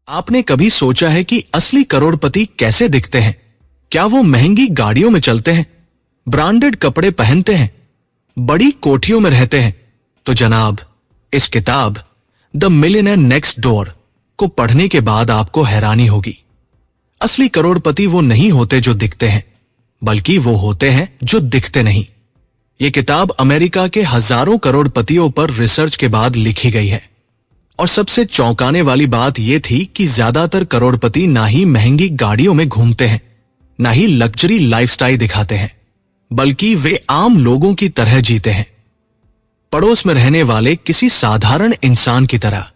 आपने कभी सोचा है कि असली करोड़पति कैसे दिखते हैं? क्या वो महंगी गाड़ियों में चलते हैं, ब्रांडेड कपड़े पहनते हैं, बड़ी कोठियों में रहते हैं? तो जनाब, इस किताब द मिलियनेयर नेक्स्ट डोर को पढ़ने के बाद आपको हैरानी होगी। असली करोड़पति वो नहीं होते जो दिखते हैं, बल्कि वो होते हैं जो दिखते नहीं। ये किताब अमेरिका के हजारों करोड़पतियों पर रिसर्च के बाद लिखी गई है। और सबसे चौंकाने वाली बात यह थी कि ज्यादातर करोड़पति ना ही महंगी गाड़ियों में घूमते हैं, ना ही लग्जरी लाइफस्टाइल दिखाते हैं, बल्कि वे आम लोगों की तरह जीते हैं, पड़ोस में रहने वाले किसी साधारण इंसान की तरह।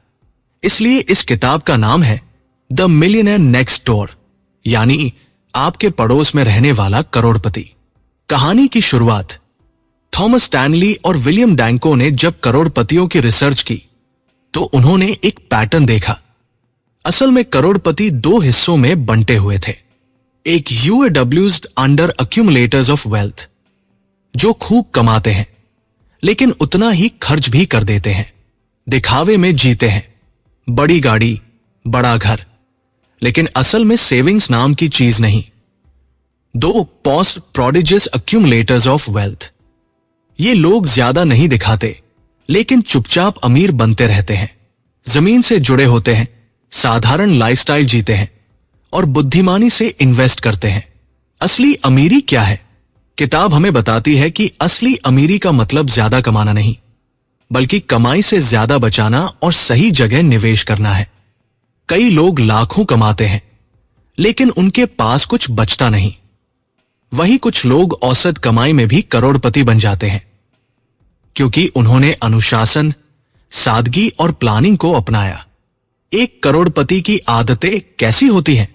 इसलिए इस किताब का नाम है द मिलियनेयर नेक्स्ट डोर, यानी आपके पड़ोस में रहने वाला करोड़पति। कहानी की शुरुआत थॉमस स्टैनली और विलियम डैंको ने जब करोड़पतियों की रिसर्च की तो उन्होंने एक पैटर्न देखा। असल में करोड़पति दो हिस्सों में बंटे हुए थे। एक यूएडब्ल्यूज अंडर अक्यूमुलेटर्स ऑफ वेल्थ, जो खूब कमाते हैं लेकिन उतना ही खर्च भी कर देते हैं, दिखावे में जीते हैं, बड़ी गाड़ी, बड़ा घर, लेकिन असल में सेविंग्स नाम की चीज नहीं। दो post prodigious accumulators of wealth, ये लोग ज्यादा नहीं दिखाते लेकिन चुपचाप अमीर बनते रहते हैं, जमीन से जुड़े होते हैं, साधारण लाइफस्टाइल जीते हैं और बुद्धिमानी से इन्वेस्ट करते हैं। असली अमीरी क्या है? किताब हमें बताती है कि असली अमीरी का मतलब ज्यादा कमाना नहीं, बल्कि कमाई से ज्यादा बचाना और सही जगह निवेश करना है। कई लोग लाखों कमाते हैं लेकिन उनके पास कुछ बचता नहीं। वही कुछ लोग औसत कमाई में भी करोड़पति बन जाते हैं, क्योंकि उन्होंने अनुशासन, सादगी और प्लानिंग को अपनाया। एक करोड़पति की आदतें कैसी होती हैं?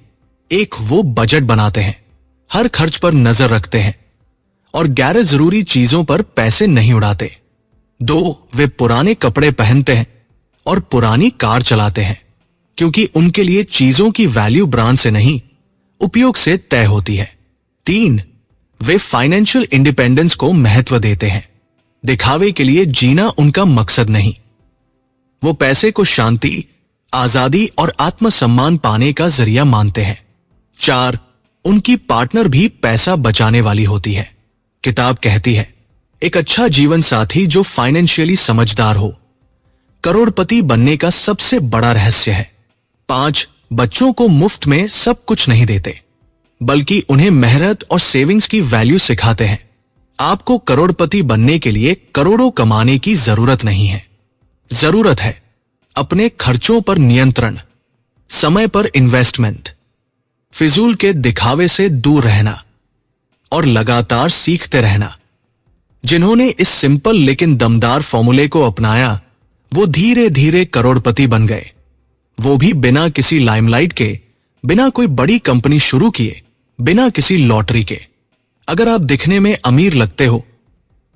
एक, वो बजट बनाते हैं, हर खर्च पर नजर रखते हैं और गैर जरूरी चीजों पर पैसे नहीं उड़ाते। दो, वे पुराने कपड़े पहनते हैं और पुरानी कार चलाते हैं, क्योंकि उनके लिए चीजों की वैल्यू ब्रांड से नहीं, उपयोग से तय होती है। तीन, वे फाइनेंशियल इंडिपेंडेंस को महत्व देते हैं, दिखावे के लिए जीना उनका मकसद नहीं। वो पैसे को शांति, आजादी और आत्मसम्मान पाने का जरिया मानते हैं। चार, उनकी पार्टनर भी पैसा बचाने वाली होती है। किताब कहती है, एक अच्छा जीवन साथी जो फाइनेंशियली समझदार हो, करोड़पति बनने का सबसे बड़ा रहस्य है। पांच, बच्चों को मुफ्त में सब कुछ नहीं देते, बल्कि उन्हें मेहनत और सेविंग्स की वैल्यू सिखाते हैं। आपको करोड़पति बनने के लिए करोड़ों कमाने की जरूरत नहीं है। जरूरत है अपने खर्चों पर नियंत्रण, समय पर इन्वेस्टमेंट, फिजूल के दिखावे से दूर रहना और लगातार सीखते रहना। जिन्होंने इस सिंपल लेकिन दमदार फॉर्मूले को अपनाया, वो धीरे धीरे करोड़पति बन गए, वो भी बिना किसी लाइमलाइट के, बिना कोई बड़ी कंपनी शुरू किए, बिना किसी लॉटरी के। अगर आप दिखने में अमीर लगते हो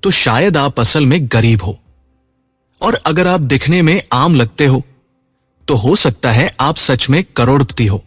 तो शायद आप असल में गरीब हो, और अगर आप दिखने में आम लगते हो तो हो सकता है आप सच में करोड़पति हो।